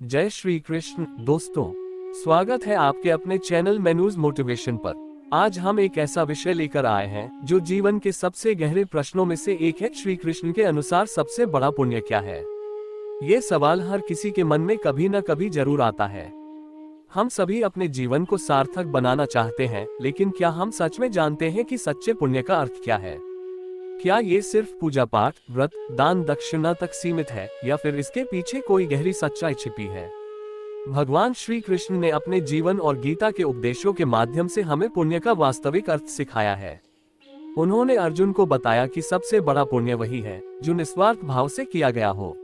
जय श्री कृष्ण दोस्तों, स्वागत है आपके अपने चैनल मेनूज मोटिवेशन पर। आज हम एक ऐसा विषय लेकर आए हैं जो जीवन के सबसे गहरे प्रश्नों में से एक है। श्री कृष्ण के अनुसार सबसे बड़ा पुण्य क्या है? ये सवाल हर किसी के मन में कभी न कभी जरूर आता है। हम सभी अपने जीवन को सार्थक बनाना चाहते हैं, लेकिन क्या हम सच में जानते हैं कि सच्चे पुण्य का अर्थ क्या है? क्या ये सिर्फ पूजा पाठ, व्रत, दान दक्षिणा तक सीमित है, या फिर इसके पीछे कोई गहरी सच्चाई छिपी है? भगवान श्री कृष्ण ने अपने जीवन और गीता के उपदेशों के माध्यम से हमें पुण्य का वास्तविक अर्थ सिखाया है। उन्होंने अर्जुन को बताया कि सबसे बड़ा पुण्य वही है जो निस्वार्थ भाव से किया गया हो।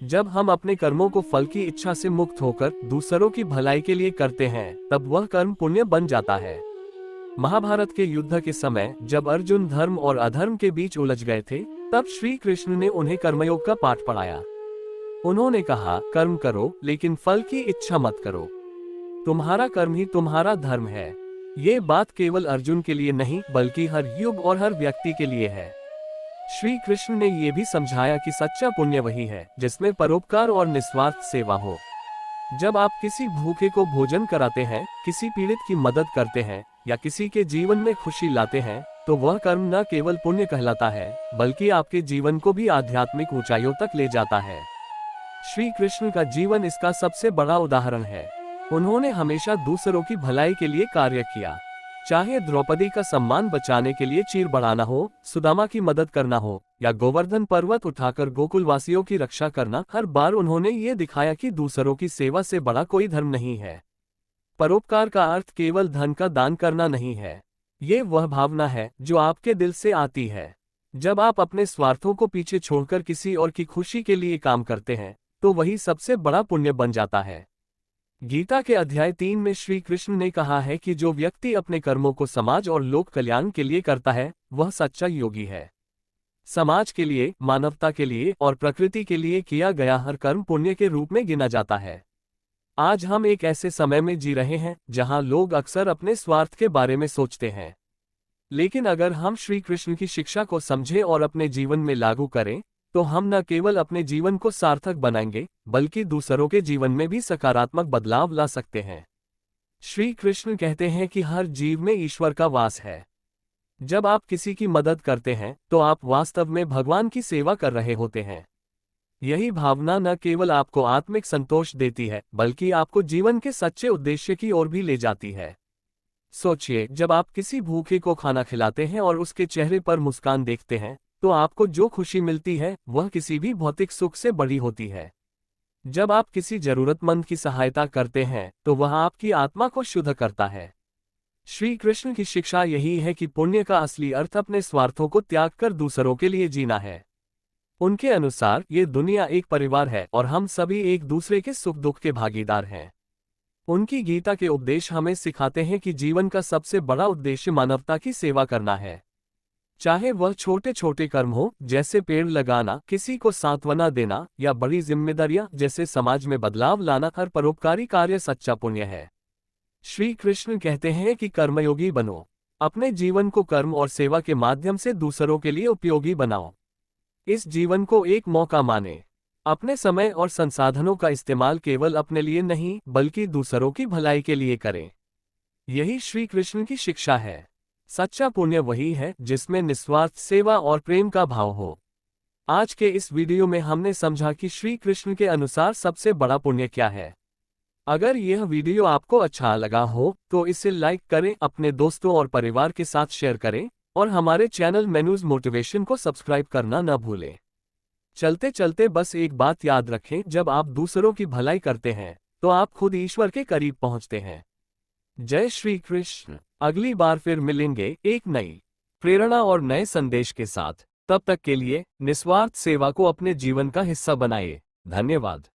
जब हम अपने कर्मों को फल की इच्छा से मुक्त होकर दूसरों की भलाई के लिए करते हैं, तब वह कर्म पुण्य बन जाता है। महाभारत के युद्ध के समय जब अर्जुन धर्म और अधर्म के बीच उलझ गए थे, तब श्री कृष्ण ने उन्हें कर्मयोग का पाठ पढ़ाया। उन्होंने कहा, कर्म करो लेकिन फल की इच्छा मत करो। तुम्हारा कर्म ही तुम्हारा धर्म है। ये बात केवल अर्जुन के लिए नहीं, बल्कि हर युग और हर व्यक्ति के लिए है। श्री कृष्ण ने ये भी समझाया कि सच्चा पुण्य वही है जिसमें परोपकार और निस्वार्थ सेवा हो। जब आप किसी भूखे को भोजन कराते हैं, किसी पीड़ित की मदद करते हैं या किसी के जीवन में खुशी लाते हैं, तो वह कर्म न केवल पुण्य कहलाता है, बल्कि आपके जीवन को भी आध्यात्मिक ऊंचाइयों तक ले जाता है। श्री कृष्ण का जीवन इसका सबसे बड़ा उदाहरण है। उन्होंने हमेशा दूसरों की भलाई के लिए कार्य किया। चाहे द्रौपदी का सम्मान बचाने के लिए चीर बढ़ाना हो, सुदामा की मदद करना हो, या गोवर्धन पर्वत उठाकर गोकुलवासियों की रक्षा करना, हर बार उन्होंने ये दिखाया कि दूसरों की सेवा से बड़ा कोई धर्म नहीं है। परोपकार का अर्थ केवल धन का दान करना नहीं है। ये वह भावना है जो आपके दिल से आती है। जब आप अपने स्वार्थों को पीछे छोड़कर किसी और की खुशी के लिए काम करते हैं, तो वही सबसे बड़ा पुण्य बन जाता है। गीता के अध्याय 3 में श्री कृष्ण ने कहा है कि जो व्यक्ति अपने कर्मों को समाज और लोक कल्याण के लिए करता है, वह सच्चा योगी है। समाज के लिए, मानवता के लिए और प्रकृति के लिए किया गया हर कर्म पुण्य के रूप में गिना जाता है। आज हम एक ऐसे समय में जी रहे हैं जहां लोग अक्सर अपने स्वार्थ के बारे में सोचते हैं। लेकिन अगर हम श्री कृष्ण की शिक्षा को समझें और अपने जीवन में लागू करें, तो हम न केवल अपने जीवन को सार्थक बनाएंगे, बल्कि दूसरों के जीवन में भी सकारात्मक बदलाव ला सकते हैं। श्री कृष्ण कहते हैं कि हर जीव में ईश्वर का वास है। जब आप किसी की मदद करते हैं, तो आप वास्तव में भगवान की सेवा कर रहे होते हैं। यही भावना न केवल आपको आत्मिक संतोष देती है, बल्कि आपको जीवन के सच्चे उद्देश्य की ओर भी ले जाती है। सोचिए, जब आप किसी भूखे को खाना खिलाते हैं और उसके चेहरे पर मुस्कान देखते हैं, तो आपको जो खुशी मिलती है वह किसी भी भौतिक सुख से बड़ी होती है। जब आप किसी जरूरतमंद की सहायता करते हैं, तो वह आपकी आत्मा को शुद्ध करता है। श्री कृष्ण की शिक्षा यही है कि पुण्य का असली अर्थ अपने स्वार्थों को त्याग कर दूसरों के लिए जीना है। उनके अनुसार ये दुनिया एक परिवार है और हम सभी एक दूसरे के सुख दुख के भागीदार हैं। उनकी गीता के उपदेश हमें सिखाते हैं कि जीवन का सबसे बड़ा उद्देश्य मानवता की सेवा करना है। चाहे वह छोटे छोटे कर्म हो, जैसे पेड़ लगाना, किसी को सांत्वना देना, या बड़ी जिम्मेदारियां जैसे समाज में बदलाव लाना, हर परोपकारी कार्य सच्चा पुण्य है। श्री कृष्ण कहते हैं कि कर्मयोगी बनो। अपने जीवन को कर्म और सेवा के माध्यम से दूसरों के लिए उपयोगी बनाओ। इस जीवन को एक मौका माने। अपने समय और संसाधनों का इस्तेमाल केवल अपने लिए नहीं, बल्कि दूसरों की भलाई के लिए करें। यही श्री कृष्ण की शिक्षा है। सच्चा पुण्य वही है जिसमें निस्वार्थ सेवा और प्रेम का भाव हो। आज के इस वीडियो में हमने समझा कि श्री कृष्ण के अनुसार सबसे बड़ा पुण्य क्या है। अगर यह वीडियो आपको अच्छा लगा हो, तो इसे लाइक करें, अपने दोस्तों और परिवार के साथ शेयर करें, और हमारे चैनल मेनूज मोटिवेशन को सब्सक्राइब करना न भूलें। चलते चलते बस एक बात याद रखें, जब आप दूसरों की भलाई करते हैं, तो आप खुद ईश्वर के करीब पहुंचते हैं। जय श्री कृष्ण। अगली बार फिर मिलेंगे एक नई प्रेरणा और नए संदेश के साथ। तब तक के लिए निस्वार्थ सेवा को अपने जीवन का हिस्सा बनाइए। धन्यवाद।